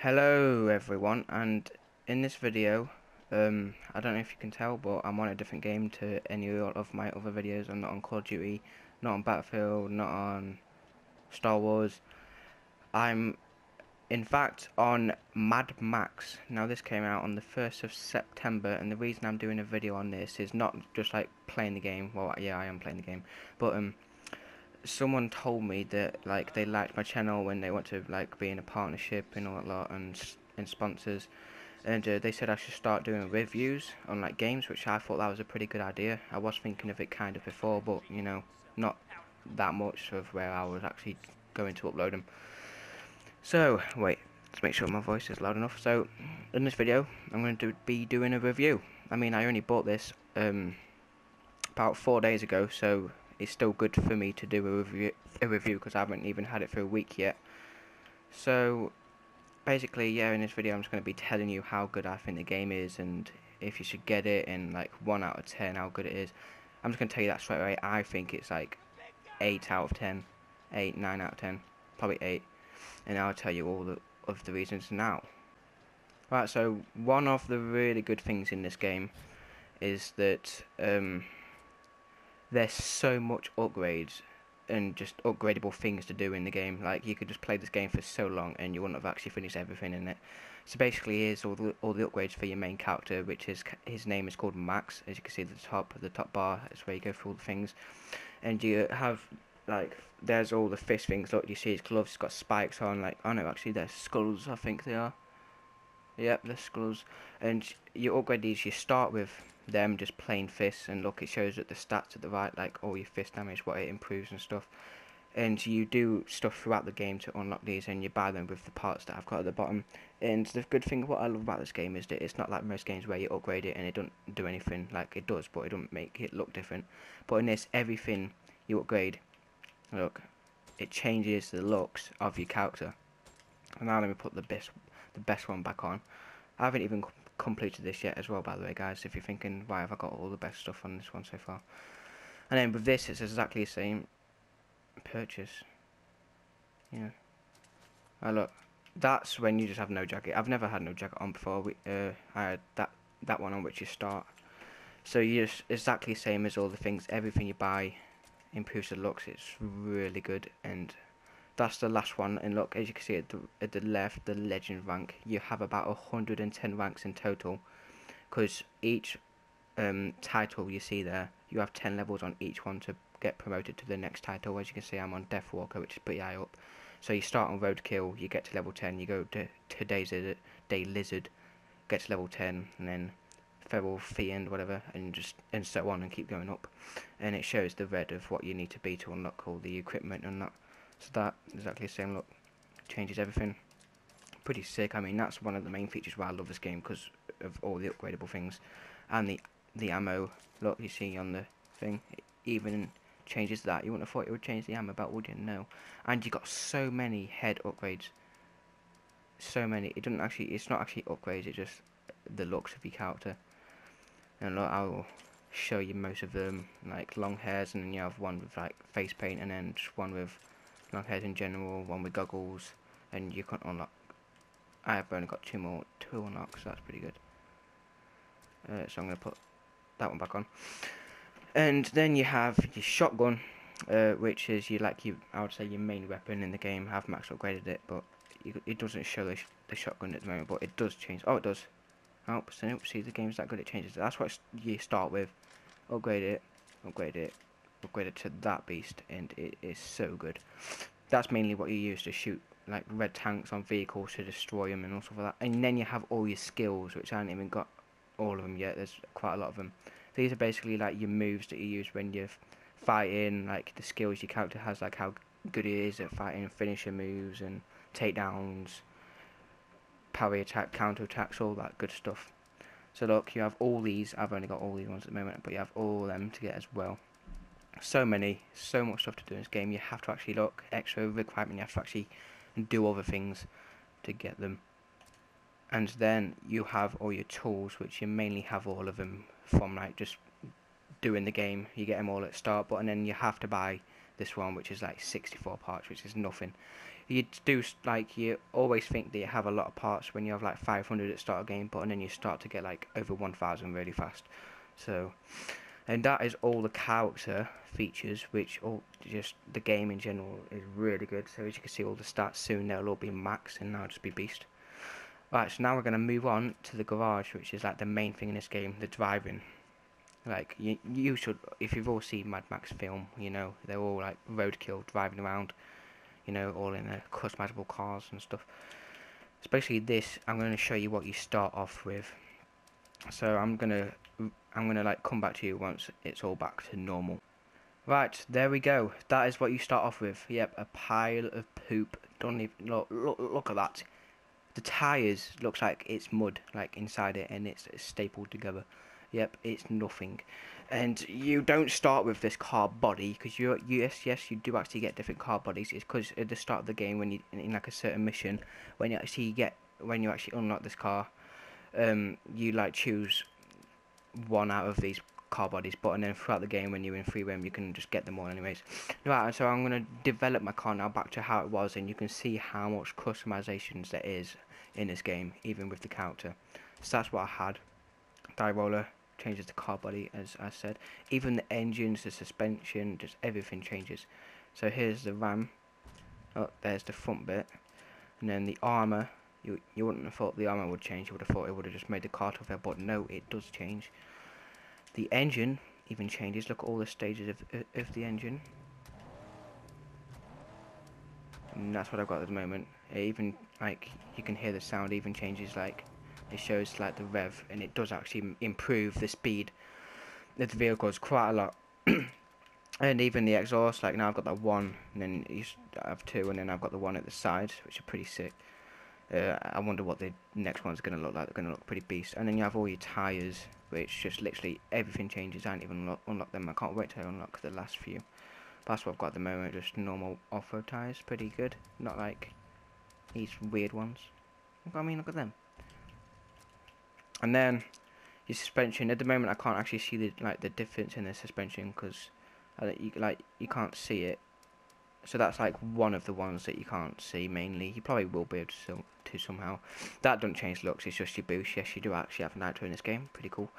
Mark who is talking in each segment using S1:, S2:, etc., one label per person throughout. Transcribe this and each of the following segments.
S1: Hello everyone, and in this video, I don't know if you can tell, but I'm on a different game to any of my other videos. I'm not on Call of Duty, not on Battlefield, not on Star Wars. I'm in fact on Mad Max. Now this came out on the 1st of September, and the reason I'm doing a video on this is not just like playing the game. Well, yeah, I am playing the game, but someone told me that like they liked my channel when they want to like be in a partnership and all that lot and sponsors, and they said I should start doing reviews on like games, which I thought that was a pretty good idea. I was thinking of it kind of before, but you know, not that much of where I was actually going to upload them. So wait, let's make sure my voice is loud enough. So in this video I'm going to be doing a review. I mean, I only bought this about 4 days ago, so it's still good for me to do a review because I haven't even had it for a week yet. So basically, yeah, in this video I'm just going to be telling you how good I think the game is and if you should get it, and like 1 out of 10 how good it is. I'm just going to tell you that straight away. I think it's like 8 out of 10, 8, 9 out of 10, probably 8, and I'll tell you all of the reasons now. Right, so one of the really good things in this game is that there's so much upgrades and just upgradable things to do in the game. Like, you could just play this game for so long and you wouldn't have actually finished everything in it. So basically, here's all the upgrades for your main character, which is his name is called Max. As you can see at the top bar, is where you go through all the things. And you have like, there's all the fist things. Look, you see his gloves. He's got spikes on. Like, oh no, actually they're skulls. I think they are. Yep, they're skulls. And you upgrade these. You start with them just plain fists, and look, it shows at the stats at the right, like all your fist damage, what it improves and stuff. And you do stuff throughout the game to unlock these, and you buy them with the parts that I've got at the bottom. And the good thing, what I love about this game, is that it's not like most games where you upgrade it and it don't do anything. Like, it does, but it don't make it look different. But in this, everything you upgrade, look, it changes the looks of your character. And now let me put the best one back on. I haven't even completed this yet as well, by the way, guys, if you're thinking, why have I got all the best stuff on this one so far. And then with this, it's exactly the same. Purchase. Yeah. Oh look, that's when you just have no jacket. I've never had no jacket on before. I had that one on which you start. So you just exactly the same as all the things. Everything you buy improves the looks. It's really good. And that's the last one. And look, as you can see at the left, the legend rank, you have about 110 ranks in total, because each title you see there, you have 10 levels on each one to get promoted to the next title. As you can see, I'm on Deathwalker, which is pretty high up. So you start on Roadkill, you get to level 10, you go to Day Lizard, get to level 10, and then Feral Fiend, whatever, and so on, and keep going up. And it shows the red of what you need to be to unlock all the equipment and that. So that, exactly the same look, changes everything. Pretty sick. I mean, that's one of the main features why I love this game, because of all the upgradable things. And the ammo, look, you see on the thing, it even changes that. You wouldn't have thought it would change the ammo belt, would you? No. And you got so many head upgrades. So many. It doesn't actually, it's not actually upgrades, it's just the looks of your character. And look, I will show you most of them, like long hairs, and then you have one with like face paint, and then just one with long hairs in general, one with goggles, and you can unlock. I have only got two unlocks, so that's pretty good. So I'm going to put that one back on. And then you have your shotgun, which is I would say your main weapon in the game. I've max upgraded it, but it doesn't show the shotgun at the moment, but it does change. Oh, it does. Oh, so see, the game's that good, it changes. That's what you start with. Upgrade it, upgrade it, upgrade it to that beast, and it is so good. That's mainly what you use to shoot like red tanks on vehicles to destroy them and all stuff like that. And then you have all your skills, which I haven't even got all of them yet. There's quite a lot of them. These are basically like your moves that you use when you're fighting, like the skills your character has, like how good he is at fighting, finisher moves and takedowns, parry attack, counter attacks, all that good stuff. So look, you have all these. I've only got all these ones at the moment, but you have all them to get as well. So many, so much stuff to do in this game. You have to actually look, extra requirement, you have to actually do other things to get them. And then you have all your tools, which you mainly have all of them from like just doing the game. You get them all at the start, but and then you have to buy this one, which is like 64 parts, which is nothing. You do like you always think that you have a lot of parts when you have like 500 at start of game, but and then you start to get like over 1,000 really fast. So, and that is all the character features, which all just the game in general is really good. So as you can see, all the stats soon they'll all be max, and now just be beast. Right, so now we're gonna move on to the garage, which is like the main thing in this game, the driving. Like you should, if you've all seen Mad Max film, you know they're all like roadkill driving around, you know, all in their customizable cars and stuff. Especially this, I'm going to show you what you start off with. So I'm gonna like come back to you once it's all back to normal. Right, there we go. That is what you start off with. Yep, a pile of poop. Don't even look at that. The tires looks like it's mud, like inside it, and it's stapled together. Yep, it's nothing. And you don't start with this car body, because yes, you do actually get different car bodies. It's because at the start of the game, when you in like a certain mission, when you actually unlock this car, you like choose one out of these car bodies, but and then throughout the game, when you're in free roam, you can just get them all anyways. Right, so I'm gonna develop my car now back to how it was, and you can see how much customizations there is in this game, even with the character. So that's what I had. Die roller changes the car body, as I said. Even the engines, the suspension, just everything changes. So here's the ram. Oh, there's the front bit, and then the armor. You wouldn't have thought the armor would change. You would have thought it would have just made the car tougher, but no, it does change. The engine even changes. Look at all the stages of the engine. And that's what I've got at the moment. It even, like, you can hear the sound even changes, like, it shows, like, the rev, and it does actually improve the speed of the vehicles quite a lot. And even the exhaust, like, now I've got that one, and then I have two, and then I've got the one at the side, which are pretty sick. I wonder what the next one's going to look like. They're going to look pretty beast. And then you have all your tyres, which just literally everything changes. I haven't even unlock them. I can't wait to unlock the last few. But that's what I've got at the moment, just normal off-road tyres. Pretty good. Not like these weird ones. I mean, look at them. And then your suspension. At the moment, I can't actually see the difference in the suspension because you can't see it. So that's like one of the ones that you can't see mainly. You probably will be able to somehow. That don't change looks, it's just your boost. Yes, you do actually have an outro in this game. Pretty cool.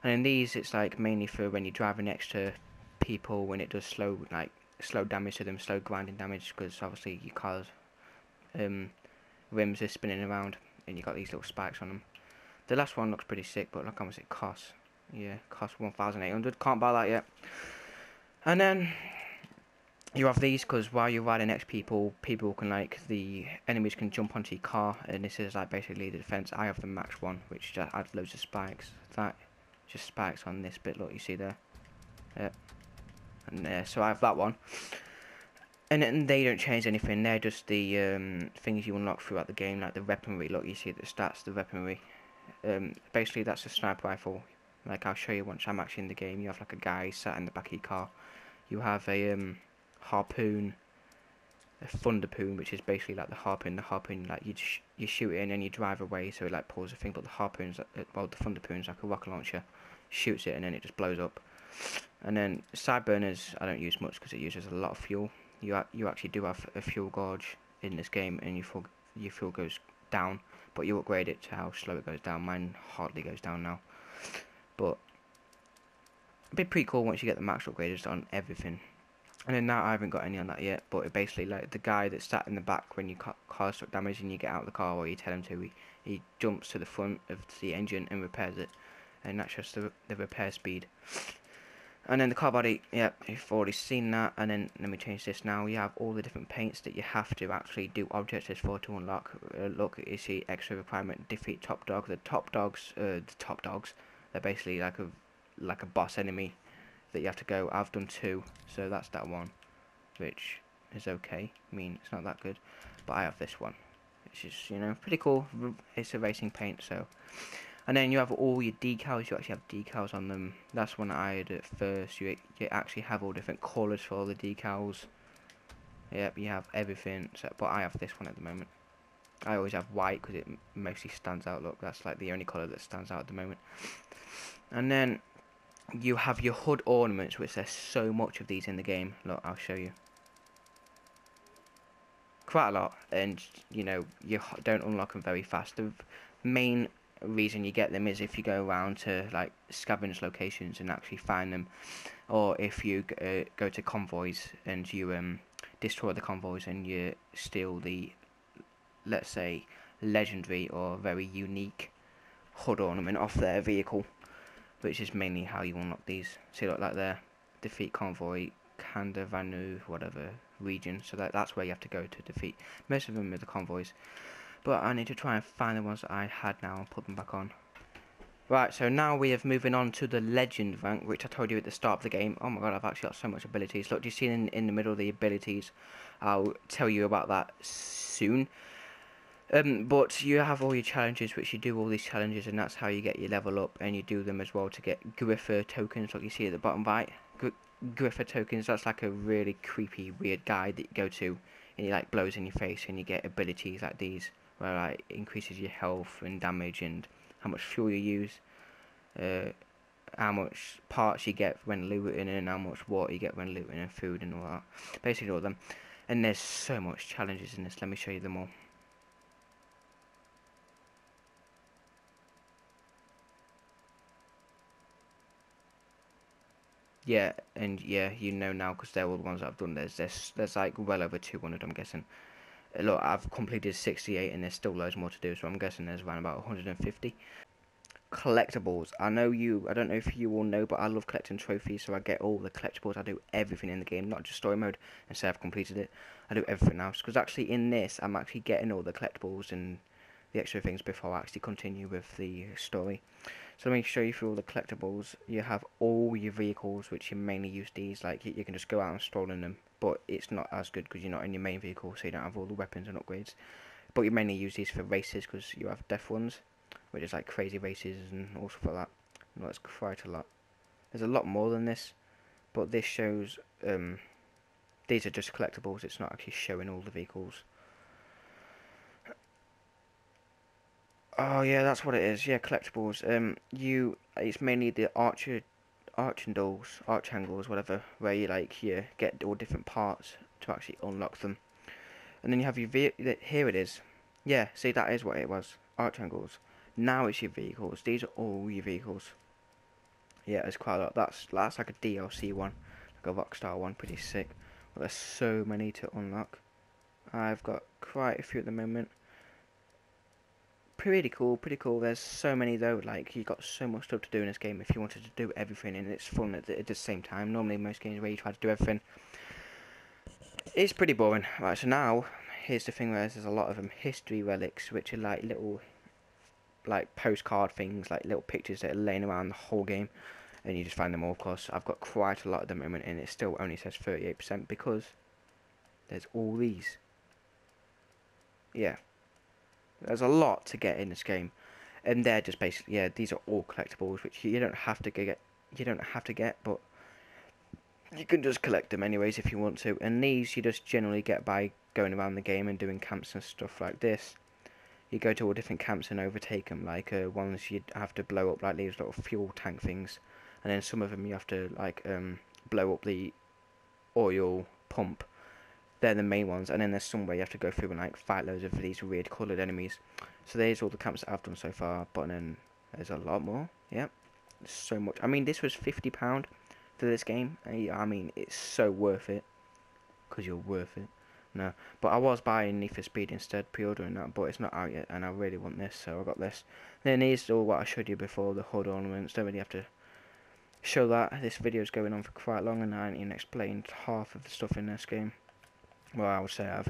S1: And in these, it's like mainly for when you're driving next to people, when it does slow damage to them, slow grinding damage, because obviously your car's rims are spinning around and you got these little spikes on them. The last one looks pretty sick, but look how much it costs. Yeah, costs 1,800. Can't buy that yet. And then you have these because while you're riding next people can the enemies can jump onto your car, and this is like basically the defense. I have the max one, which just adds loads of spikes. That just spikes on this bit. Look, you see there. Yep. And there. So I have that one. And then they don't change anything. They're just the things you unlock throughout the game, like the weaponry. Look, you see the stats, the weaponry. Basically, that's a sniper rifle. Like I'll show you once I'm actually in the game. You have like a guy sat in the back of your car. You have a harpoon, a thunderpoon, which is basically like the harpoon. The harpoon, like you shoot it in and you drive away, so it like pulls a thing. But the harpoon's, well, the thunderpoon's like a rocket launcher, shoots it and then it just blows up. And then side burners, I don't use much because it uses a lot of fuel. You actually do have a fuel gauge in this game, and your fuel goes down, but you upgrade it to how slow it goes down. Mine hardly goes down now, but it'd be pretty cool once you get the max upgraders on everything. And then now I haven't got any on that yet, but it basically, like the guy that sat in the back when your car took damage and you get out of the car, or you tell him to, he jumps to the front of the engine and repairs it, and that's just the repair speed. And then the car body, yep, you've already seen that. And then let me change this now. You have all the different paints that you have to actually do objectives for to unlock. Look, you see extra requirement: defeat top dog. The top dogs, they're basically like a boss enemy that you have to go. I've done 2, so that's that one, which is okay. I mean, it's not that good, but I have this one, which is, you know, pretty cool. It's a racing paint, so. And then you have all your decals. You actually have decals on them. That's one I had at first. You actually have all different colours for all the decals. Yep, you have everything. So, but I have this one at the moment. I always have white because it mostly stands out. Look, that's like the only colour that stands out at the moment. And then you have your HUD ornaments, which there's so much of these in the game. Look, I'll show you. quite a lot, and you know, you don't unlock them very fast. The main reason you get them is if you go around to like scavenge locations and actually find them, or if you go to convoys and you destroy the convoys and you steal the, let's say, legendary or very unique HUD ornament off their vehicle, which is mainly how you unlock these. See, like there, defeat convoy Kandavanu whatever region. So that's where you have to go to defeat most of them with the convoys. But I need to try and find the ones that I had now and put them back on. Right, so now we are moving on to the legend rank, which I told you at the start of the game. Oh my god, I've actually got so much abilities. Look, do you see in the middle of the abilities? I'll tell you about that soon. But you have all your challenges, which you do all these challenges, and that's how you get your level up, and you do them as well to get Griffer tokens, like you see at the bottom right. Griffer tokens, that's like a really creepy, weird guy that you go to, and he like blows in your face, and you get abilities like these, where like it increases your health and damage, and how much fuel you use, how much parts you get when looting, and how much water you get when looting, and food and all that. Basically all of them. And there's so much challenges in this. Let me show you them all. Yeah, and yeah, you know now because they're all the ones that I've done. There's like well over 200, I'm guessing. Look, I've completed 68, and there's still loads more to do. So I'm guessing there's around about 150. Collectibles. I don't know if you all know, but I love collecting trophies. So I get all the collectibles. I do everything in the game, not just story mode. And say I've completed it, I do everything else. Because actually in this, I'm actually getting all the collectibles and the extra things before I actually continue with the story. So let me show you through all the collectibles. You have all your vehicles, which you mainly use these. Like you can just go out and stroll in them, but it's not as good because you're not in your main vehicle, so you don't have all the weapons and upgrades. But you mainly use these for races because you have death ones, which is like crazy races and all stuff like that. And that's quite a lot. There's a lot more than this, but this shows. These are just collectibles. It's not actually showing all the vehicles. Oh yeah, that's what it is. Yeah, collectibles. It's mainly the archangles, whatever, where you like you get all different parts to actually unlock them, and then you have your here it is. Yeah, see that is what it was. Archangles. Now it's your vehicles. These are all your vehicles. Yeah, it's quite a lot. That's like a DLC one, like a Rockstar one, pretty sick. But there's so many to unlock. I've got quite a few at the moment. Pretty cool. There's so many though. Like you got so much stuff to do in this game if you wanted to do everything, and it's fun at the same time. Normally, most games where you try to do everything, it's pretty boring. Right, so now here's the thing where there's a lot of them history relics, which are like little like postcard things, like little pictures that are laying around the whole game, and you just find them all. Of course, I've got quite a lot at the moment, and it still only says 38% because there's all these. Yeah. There's a lot to get in this game, and they're just basically, yeah, these are all collectibles, which you don't have to get. You don't have to get, but you can just collect them anyways if you want to. And these you just generally get by going around the game and doing camps and stuff like this. You go to all different camps and overtake them. Like ones you have to blow up, like these little fuel tank things, and then some of them you have to like blow up the oil pump. They're the main ones, and then there's some where you have to go through and like fight loads of these weird coloured enemies. So there's all the camps that I've done so far, but then there's a lot more. Yep, there's so much. I mean, this was £50 for this game. I mean, it's so worth it, because you're worth it. No, but I was buying Need for Speed instead, pre-ordering that, but it's not out yet, and I really want this, so I got this. Then here's all what I showed you before, the HUD ornaments. Don't really have to show that. This video's going on for quite long, and I haven't even explained half of the stuff in this game. Well, I would say I have.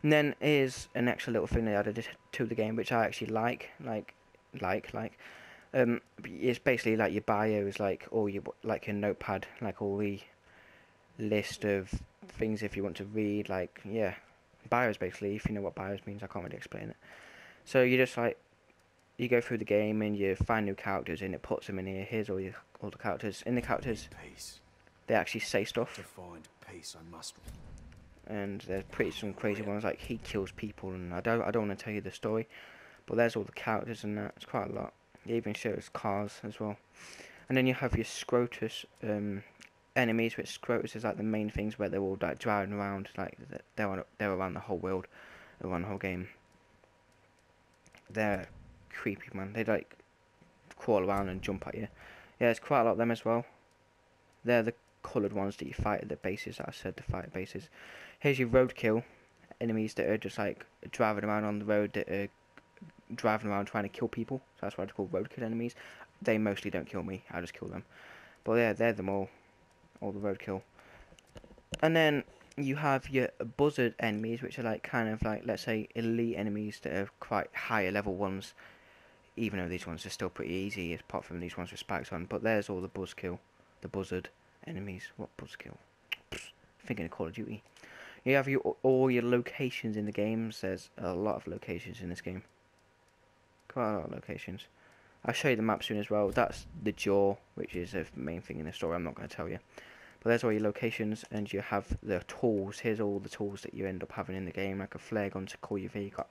S1: And then here's an extra little thing they added to the game, which I actually like. It's basically like your bio is like all your like your notepad, like all the list of things if you want to read. Like yeah, bios basically. If you know what bios means, I can't really explain it. So you just like you go through the game and you find new characters and it puts them in here. Here's all the characters. In the characters, they actually say stuff.
S2: To find peace, I must.
S1: And there's some crazy ones like he kills people, and I don't want to tell you the story, but there's all the characters and that. It's quite a lot. It even shows cars as well. And then you have your Scrotus enemies, which Scrotus is like the main things where they're all like driving around, like they're around the whole world, around the whole game. They're creepy, man. They like crawl around and jump at you. Yeah, there's quite a lot of them as well. They're the coloured ones that you fight at the bases, that I said, the fight bases. Here's your roadkill enemies that are just like driving around on the road, that are driving around trying to kill people. So that's why they're called roadkill enemies. They mostly don't kill me, I just kill them. But yeah, they're them all the roadkill. And then you have your buzzard enemies, which are like kind of like, let's say, elite enemies that are quite higher level ones. Even though these ones are still pretty easy, apart from these ones with spikes on. But there's all the buzzard enemies. What buzzkill? Thinking of Call of Duty. You have all your locations in the games. There's a lot of locations in this game. Quite a lot of locations. I'll show you the map soon as well. That's the jaw, which is the main thing in the story. I'm not going to tell you. But there's all your locations, and you have the tools. Here's all the tools that you end up having in the game, like a flare gun to call your vehicle.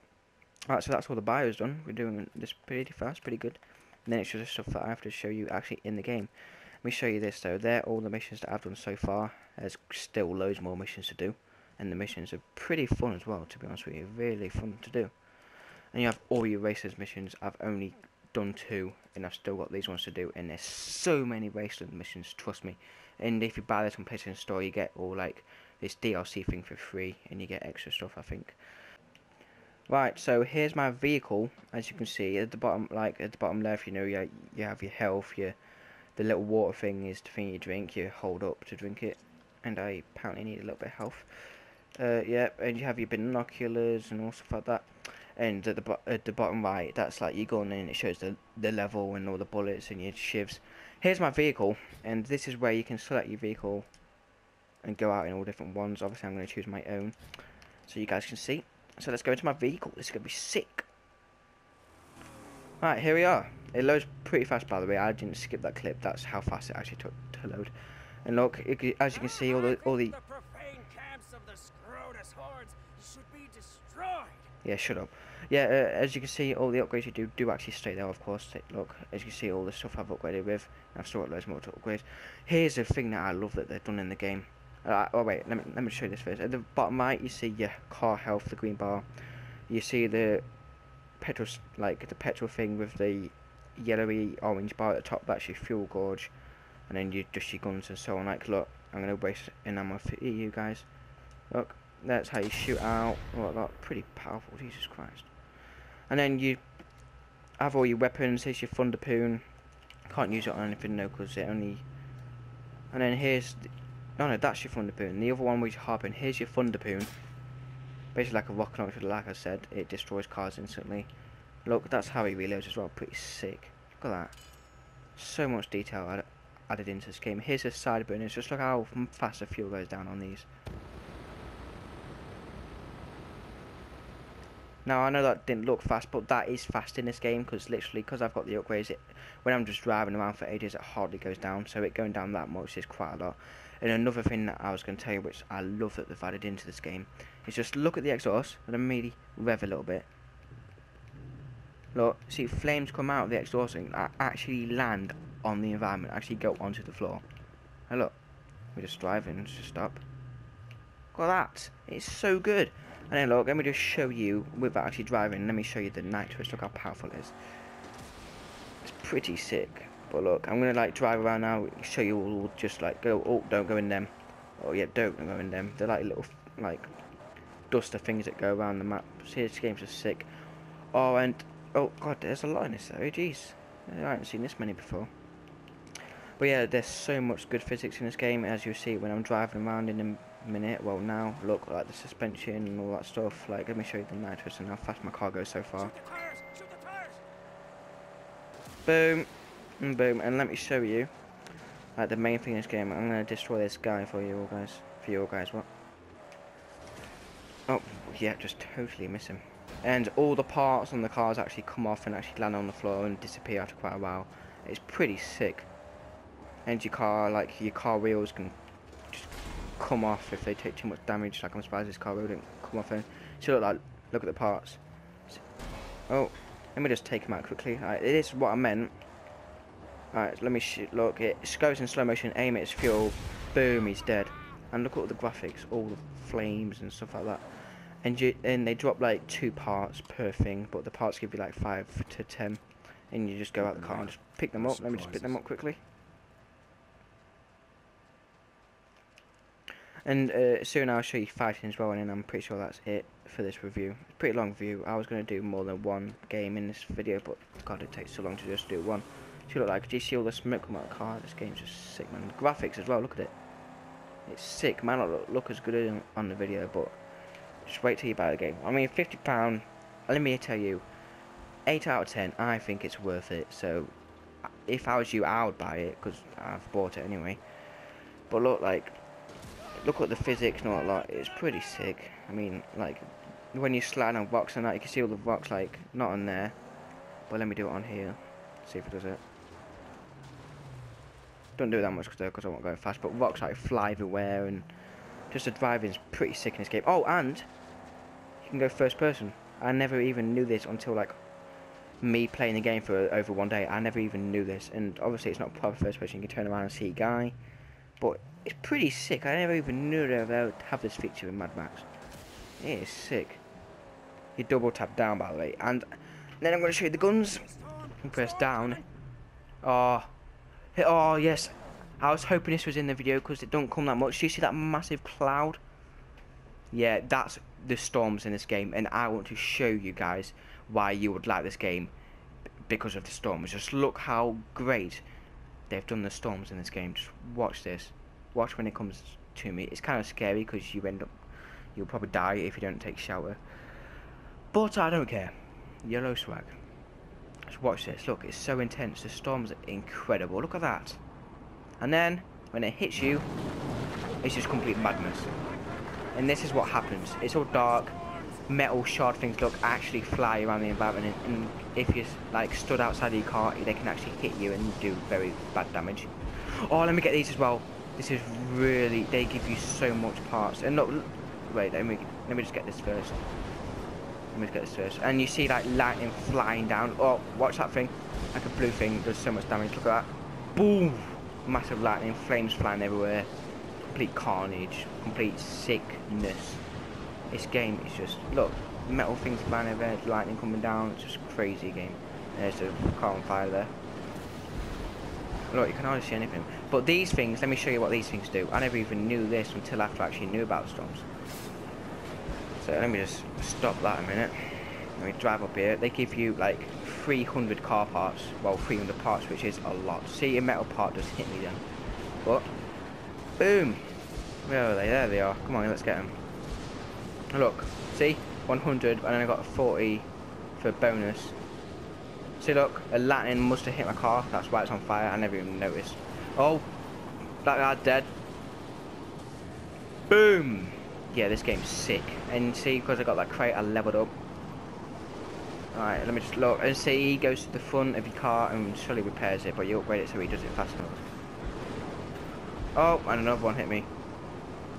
S1: Alright, so that's all the bio's done. We're doing this pretty fast, pretty good. And then it's just stuff that I have to show you actually in the game. Let me show you this though. They're all the missions that I've done so far. There's still loads more missions to do. And the missions are pretty fun as well, to be honest with you. Really fun to do. And you have all your racers missions. I've only done 2, and I've still got these ones to do. And there's so many racer missions, trust me. And if you buy this on PlayStation Store, you get all like this DLC thing for free, and you get extra stuff, I think. Right, so here's my vehicle. As you can see at the bottom, like at the bottom left, you know, you have your health. The little water thing is the thing you drink. You hold up to drink it, and I apparently need a little bit of health. Yeah, and you have your binoculars and all stuff like that. And at the bottom right, that's like you go in and it shows the level and all the bullets and your shivs. Here's my vehicle, and this is where you can select your vehicle and go out in all different ones. Obviously, I'm going to choose my own, so you guys can see. So let's go into my vehicle. This is going to be sick. Right, here we are. It loads pretty fast, by the way. I didn't skip that clip. That's how fast it actually took to load. And look, as you can see, all the
S2: profane camps of the Scrotus hordes should be destroyed.
S1: Yeah, shut up. Yeah, as you can see, all the upgrades you do actually stay there, of course. Look, as you can see, all the stuff I've upgraded with. I've still got loads more to upgrade. Here's the thing that I love that they've done in the game. Oh wait, let me show you this first. At the bottom right, you see your car health, the green bar. You see the petrol, like the petrol thing with the yellowy orange bar at the top. That's your fuel gauge, and then you just your guns and so on. Like, look, I'm gonna waste an ammo for you guys. Look, that's how you shoot out. Look, that pretty powerful. Jesus Christ. And then you have all your weapons. Here's your thunderpoon. Can't use it on anything though, because it only. And then here's. No, that's your thunderpoon. The other one was your harpoon. Here's your thunderpoon. Basically like a rocket launcher, like I said. It destroys cars instantly. Look, that's how he reloads as well. Pretty sick. Look at that. So much detail added into this game. Here's the side burners. Just look how fast the fuel goes down on these. Now, I know that didn't look fast, but that is fast in this game, because literally, because I've got the upgrades, when I'm just driving around for ages, it hardly goes down, so it going down that much is quite a lot. And another thing that I was going to tell you, which I love that they've added into this game, is just look at the exhaust, and then maybe rev a little bit. Look, see flames come out of the exhaust and actually land on the environment, actually go onto the floor. And look, we're just driving, just stop. Look at that, it's so good. And then look, let me just show you, without actually driving, let me show you the night twist, look how powerful it is. It's pretty sick. But look, I'm going to like drive around now, show you all, just like go, oh, don't go in them. Oh yeah, don't go in them. They're like little, like, duster things that go around the map. See, this game's just sick. Oh, and, oh god, there's a lot in this though, jeez. I haven't seen this many before. But yeah, there's so much good physics in this game, as you see when I'm driving around in a minute. Well, now, look, like the suspension and all that stuff. Like, let me show you the night twist and how fast my car goes so far.
S2: Shoot the tires! Shoot the tires!
S1: Boom. And boom. And let me show you, like, the main thing in this game. I'm going to destroy this guy for you all guys. For you all guys, what? Oh, yeah, just totally miss him. And all the parts on the cars actually come off and actually land on the floor and disappear after quite a while. It's pretty sick. And your car, like, your car wheels can just come off if they take too much damage. Like, I'm surprised this car wheel didn't come off. And so look at the parts. Oh, let me just take them out quickly. Alright, this is what I meant. Alright, let me look. It goes in slow motion. Aim it as fuel. Boom, he's dead. And look at all the graphics, all the flames and stuff like that. And they drop like 2 parts per thing, but the parts give you like 5 to 10. And you just go out the car and just pick them up. Let me just pick them up quickly. And soon I'll show you fighting as well, and then I'm pretty sure that's it for this review. It's a pretty long review. I was going to do more than one game in this video, but god, it takes so long to just do one. See what like, do you see all the smoke come out of the car? This game's just sick, man. The graphics as well, look at it. It's sick. Might not look as good on the video, but just wait till you buy the game. I mean, £50, let me tell you, 8 out of 10, I think it's worth it. So, if I was you, I would buy it, because I've bought it anyway. But look, like, look at the physics and all that, it's pretty sick. I mean, like, when you slide on rocks and that, you can see all the rocks, like, not on there. But let me do it on here, see if it does it. Don't do it that much because I won't go fast, but rocks like fly everywhere, and just the driving's pretty sick in this game. Oh, and you can go first person. I never even knew this until like me playing the game for over one day. I never even knew this, and obviously it's not proper first person. You can turn around and see a guy, but it's pretty sick. I never even knew they would have this feature in Mad Max. It is sick. You double tap down, by the way, and then I'm going to show you the guns. You press down. Oh yes, I was hoping this was in the video because it don't come that much. Do you see that massive cloud? Yeah, that's the storms in this game, and I want to show you guys why you would like this game because of the storms. Just look how great they've done the storms in this game. Just watch this. Watch when it comes to me. It's kind of scary because you'll probably die if you don't take shelter. But I don't care. Yellow swag. Just watch this. Look, it's so intense. The storms are incredible. Look at that. And then when it hits you, it's just complete madness. And this is what happens. It's all dark. Metal shard things actually fly around the environment, and if you like stood outside your car, they can actually hit you and do very bad damage. Oh, let me get these as well. This is really, they give you so much parts. And look, wait, let me just get this first. Let me just get this first. And you see like lightning flying down. Oh, watch that thing. Like a blue thing does so much damage. Look at that. Boom! Massive lightning, flames flying everywhere. Complete carnage, complete sickness. This game is just, look, metal things flying everywhere, lightning coming down. It's just a crazy game. There's a car on fire there. Look, you can hardly see anything. But these things, let me show you what these things do. I never even knew this until after I actually knew about storms. So let me just stop that a minute. Let me drive up here. They give you like 300 car parts. Well, 300 parts, which is a lot. See, a metal part just hit me then. But, boom. Where are they? There they are. Come on, let's get them. Look, see? 100, and then I got a 40 for bonus. See, look, a lightning must have hit my car. That's why it's on fire. I never even noticed. Oh, that guy dead. Boom. Yeah, this game's sick. And see, because I got that crate, I leveled up. Alright, let me just look. And see, he goes to the front of your car and slowly repairs it, but you upgrade it so he does it faster. Oh, and another one hit me.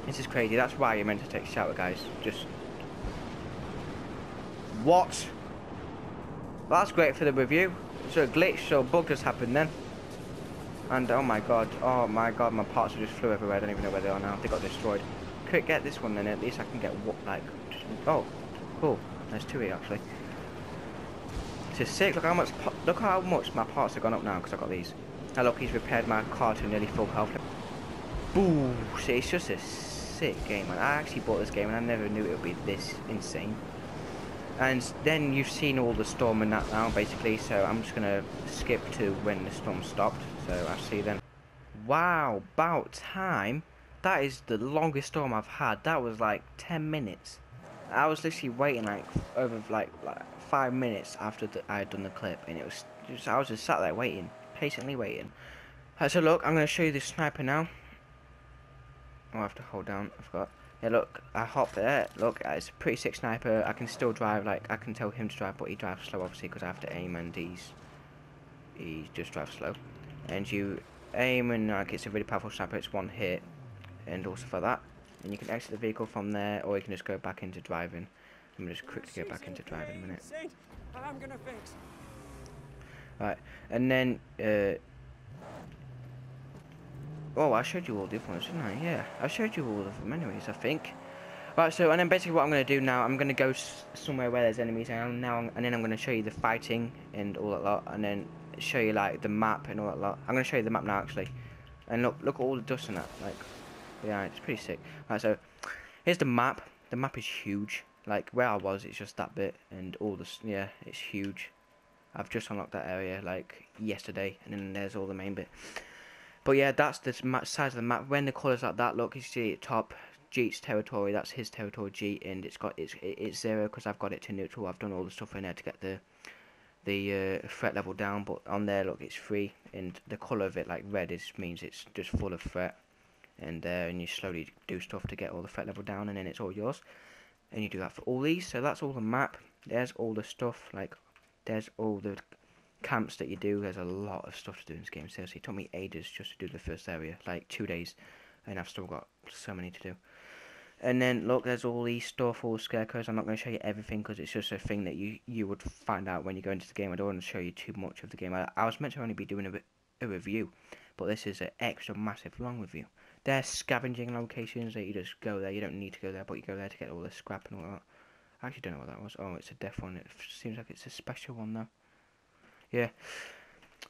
S1: This is crazy. That's why you're meant to take shelter, guys. Just... What? Well, that's great for the review. So a glitch, so a bug has happened then. And oh my god, my parts just flew everywhere. I don't even know where they are now. They got destroyed. Quick, get this one then, at least I can get what, like, oh, cool. There's 2 here actually. This is sick. Look how much my parts have gone up now because I got these. Now look, he's repaired my car to nearly full health. Boo! See, it's just a sick game, man. I actually bought this game and I never knew it would be this insane. And then you've seen all the storm and that now, basically. So I'm just gonna skip to when the storm stopped. So I'll see you then. Wow, about time. That is the longest storm I've had. That was like 10 minutes. I was literally waiting like over like 5 minutes after I had done the clip, and it was just, I was just sat there waiting, patiently waiting. So look, I'm gonna show you the sniper now. Oh, I have to hold down. I forgot. Yeah, look, I hopped there. Look, it's a pretty sick sniper. I can still drive. Like I can tell him to drive, but he drives slow, obviously, because I have to aim, and he just drives slow. And you aim, and like it's a really powerful sniper. It's one hit. And also for that, and you can exit the vehicle from there, or you can just go back into driving. Let me just quickly go back into driving a minute.
S2: I'm gonna fix.
S1: Right, and then Oh, I showed you all the other ones, didn't I? Yeah, I showed you all of them anyways, I think. Right, so, and then basically what I'm going to do now, I'm going to go somewhere where there's enemies, and then I'm going to show you the fighting and all that lot, and then show you, like, the map and all that lot. I'm going to show you the map now, actually. And look at all the dust in that, like, yeah, it's pretty sick. Right, so, here's the map. The map is huge. Like, where I was, it's just that bit, and all this, yeah, it's huge. I've just unlocked that area, like, yesterday, and then there's all the main bit. But yeah, that's the size of the map. When the colours like that, look, you see at top, Jeet's territory, that's his territory, Jeet, and it's 0 because I've got it to neutral. I've done all the stuff in there to get the threat level down, but on there, look, it's 3, and the colour of it, like red, means it's just full of threat. And you slowly do stuff to get all the threat level down, and then it's all yours. And you do that for all these. So that's all the map. There's all the stuff, like, there's all the camps that you do. There's a lot of stuff to do in this game. Seriously, it took me ages just to do the first area, like 2 days, and I've still got so many to do. And then look, there's all these stuff, all the scarecrows. I'm not going to show you everything because it's just a thing that you would find out when you go into the game. I don't want to show you too much of the game. I was meant to only be doing a review, but this is an extra massive long review. There's scavenging locations that you just go there. You don't need to go there, but you go there to get all the scrap and all that. I actually don't know what that was. Oh, it's a death one. It seems like it's a special one though. Yeah.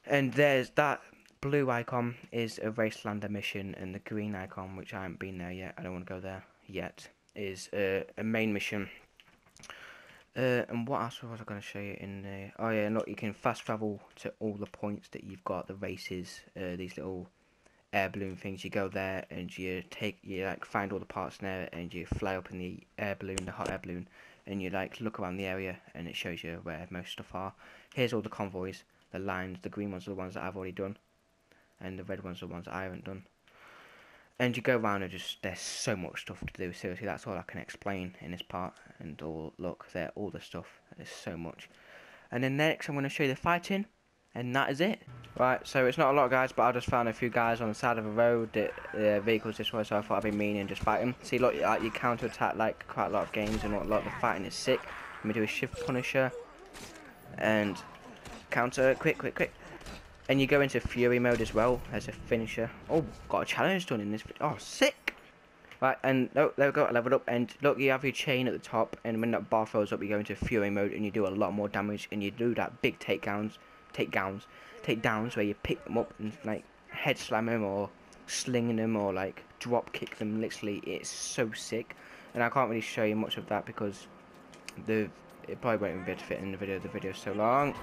S1: And there's that blue icon is a Racelander mission, and the green icon, which I haven't been there yet, I don't want to go there yet, is a main mission. And what else was I going to show you in there? Oh yeah, look, you can fast travel to all the points that you've got, the races, these little air balloon things. You go there and you like find all the parts in there, and you fly up in the air balloon, the hot air balloon, and you like look around the area, and it shows you where most stuff are. Here's all the convoys. The lines, the green ones are the ones that I've already done, and the red ones are the ones that I haven't done. And you go around and there's so much stuff to do. Seriously, that's all I can explain in this part. And look, there, all the stuff. There's so much. And then next, I'm going to show you the fighting, and that is it. Right, so it's not a lot of guys, but I just found a few guys on the side of the road that vehicles this way, so I thought I'd be mean and just fight them. See, look, like you counter attack like quite a lot of games, and a lot of the fighting is sick. Let me do a shift punisher and counter, quick. And you go into Fury mode as well as a finisher. Oh, got a challenge done in this. Oh, sick! Right, and there we go, leveled up. And look, you have your chain at the top, and when that bar fills up, you go into Fury mode, and you do a lot more damage, and you do that big takedowns where you pick them up and like head slam them or slinging them or like drop kick them. Literally, it's so sick. And I can't really show you much of that because it probably won't even be able to fit in the video. The video's so long.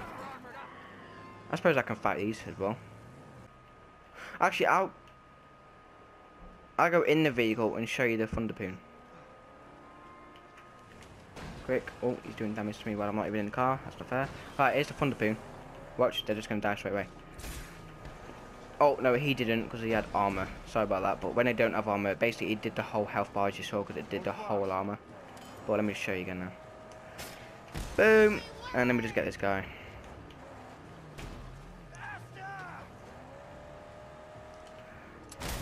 S1: I suppose I can fight these as well. Actually, I'll go in the vehicle and show you the Thunderpoon. Quick. Oh, he's doing damage to me while I'm not even in the car. That's not fair. Right, here's the Thunderpoon. Watch, they're just going to die straight away. Oh, no, he didn't because he had armor. Sorry about that. But when they don't have armor, basically it did the whole health bar as you saw because it did the whole armor. But let me just show you again now. Boom. And let me just get this guy.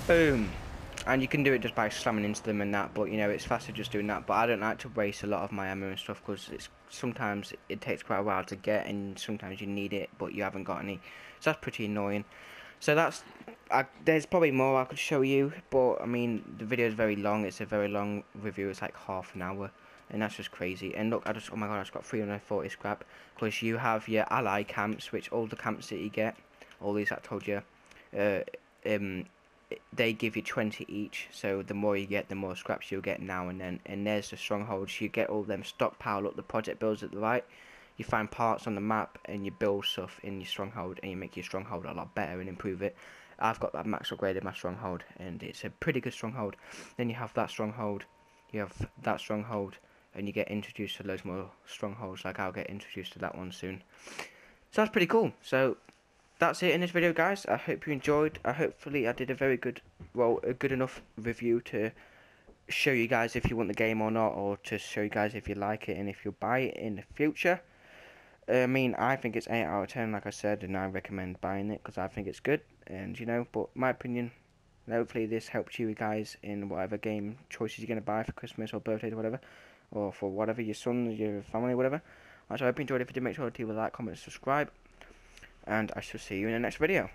S1: Boom. And you can do it just by slamming into them and that, but you know, it's faster just doing that. But I don't like to waste a lot of my ammo and stuff because sometimes it takes quite a while to get, and sometimes you need it but you haven't got any, so that's pretty annoying. So there's probably more I could show you, but I mean the video is very long. It's a very long review. It's like half an hour, and that's just crazy. And look, oh my god, I just got 340 scrap because you have your ally camps, which all the camps that you get, all these I told you, they give you 20 each, so the more you get, the more scraps you'll get now and then. And there's the strongholds. You get all them stockpile up the project builds at the right. You find parts on the map and you build stuff in your stronghold, and you make your stronghold a lot better and improve it. I've got that max upgraded my stronghold, and it's a pretty good stronghold. Then you have that stronghold, and you get introduced to loads more strongholds. Like I'll get introduced to that one soon. So that's pretty cool. So that's it in this video, guys. I hope you enjoyed. Hopefully I did a very good, well, a good enough review to show you guys if you want the game or not, or to show you guys if you like it and if you'll buy it in the future. I mean, I think it's 8 out of 10, like I said, and I recommend buying it because I think it's good. And you know, but my opinion, hopefully this helps you guys in whatever game choices you're going to buy for Christmas or birthdays or whatever, or for whatever, your son, your family, whatever. So I hope you enjoyed it. If you did, make sure to leave a like, comment, and subscribe. And I shall see you in the next video.